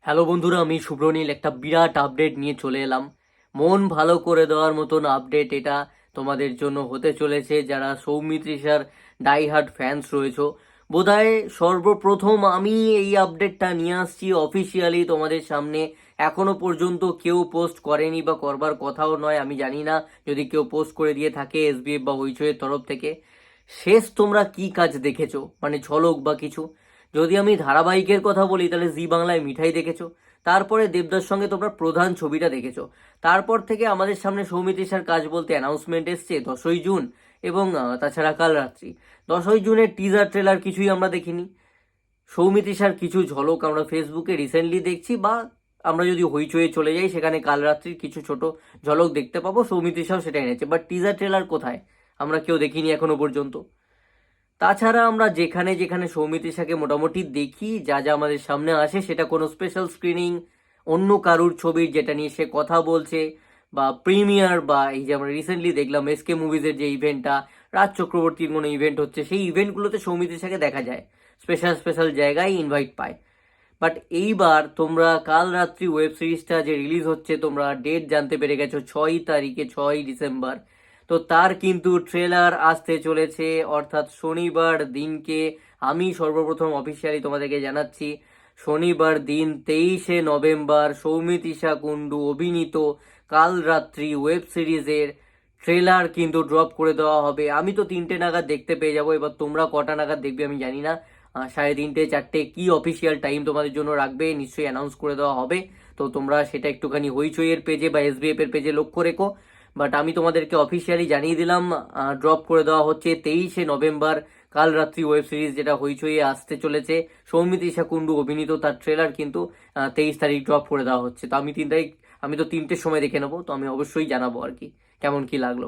Hello বন্ধুরা, আমি শুভ্রনীল একটা বিরাট আপডেট নিয়ে চলে এলাম। মন ভালো করে দেওয়ার মতন আপডেট এটা তোমাদের জন্য হতে চলেছে যারা সৌমিত্রিষার ডাইহার্ড ফ্যান্স রয়েছো। বোধহয় সর্বপ্রথম আমি এই আপডেটটা নিয়ে আসছি অফিসিয়ালি তোমাদের সামনে। এখনো পর্যন্ত কেউ পোস্ট করেনি বা করবার কথাও নয়, আমি জানি না যদি কেউ পোস্ট করে দিয়ে থাকে এসবিএফ বা হইচইয়ের তরফ থেকে। শেষ তোমরা কি কাজ দেখেছো, মানে ঝলক বা কিছু? যদি আমি ধারাবাহিকের কথা বলি তাহলে জি বাংলায় মিঠাই দেখেছো, তারপরে দেবদার সঙ্গে তোমরা প্রধান ছবিটা দেখেছো। তারপর থেকে আমাদের সামনে সৌমিত্রিষার কাজ বলতে অ্যানাউন্সমেন্ট এসছে 10ই জুন, এবং তাছাড়া কাল রাত্রি। 10ই জুনের টিজার ট্রেলার কিছুই আমরা দেখিনি। সৌমিত্রিষার কিছু ঝলক আমরা ফেসবুকে রিসেন্টলি দেখছি, বা আমরা যদি হইচইয়ে চলে যাই সেখানে কাল রাত্রির কিছু ছোট ঝলক দেখতে পাবো। সৌমিত্রিষাও সেটা এনেছে, বাট টিজার ট্রেলার কোথায়? আমরা কেউ দেখিনি এখনো পর্যন্ত। তাছাড়া আমরা যেখানে যেখানে সৌমিত্রিষাকে মোটামুটি দেখি, যা যা আমাদের সামনে আসে সেটা কোনো স্পেশাল স্ক্রিনিং, অন্য কারুর ছবির যেটা নিয়ে সে কথা বলছে, বা প্রিমিয়ার, বা এই যে আমরা রিসেন্টলি দেখলাম এসকে মুভিজের যে ইভেন্টটা, রাজ চক্রবর্তীর কোনো ইভেন্ট হচ্ছে, সেই ইভেন্টগুলোতে সৌমিত্রিষাকে দেখা যায়। স্পেশাল স্পেশাল জায়গায় ইনভাইট পায়। বাট এইবার তোমরা কাল রাত্রি ওয়েব সিরিজটা যে রিলিজ হচ্ছে, তোমরা ডেট জানতে পেরে গেছো 6 তারিখে, 6ই ডিসেম্বর। তো তার কিন্তু ট্রেলার আসতে চলেছে, অর্থাৎ শনিবার দিনকে। আমি সর্বপ্রথম অফিসিয়ালি তোমাদেরকে জানাচ্ছি, শনিবার দিন 23শে নভেম্বর সৌমিত্রিষা কুণ্ডু অভিনীত কাল রাত্রি ওয়েব সিরিজের ট্রেলার কিন্তু ড্রপ করে দেওয়া হবে। আমি তো 3টে নাগাদ দেখতে পেয়ে যাবো, এবার তোমরা কটা নাগাদ দেখবে আমি জানি না। 3:30 4টে কি অফিসিয়াল টাইম তোমাদের জন্য রাখবে নিশ্চয়ই অ্যানাউন্স করে দেওয়া হবে। তো তোমরা সেটা একটুখানি হইচইয়ের পেজে বা এসবিএফ এর পেজে লক্ষ্য রেখো। বাট আমি তোমাদেরকে অফিসিয়ালি জানিয়ে দিলাম, ড্রপ করে দেওয়া হচ্ছে 23শে নভেম্বর কাল রাত্রি ওয়েব সিরিজ যেটা হইচইয়ে আসতে চলেছে। সৌমিত্রিষা কুণ্ডু অভিনীত তার ট্রেলার কিন্তু 23 তারিখ ড্রপ করে দেওয়া হচ্ছে। তো আমি 3 তারিখ, আমি তো 3টের সময় দেখে নেবো, তো আমি অবশ্যই জানাবো আর কি কেমন কি লাগলো।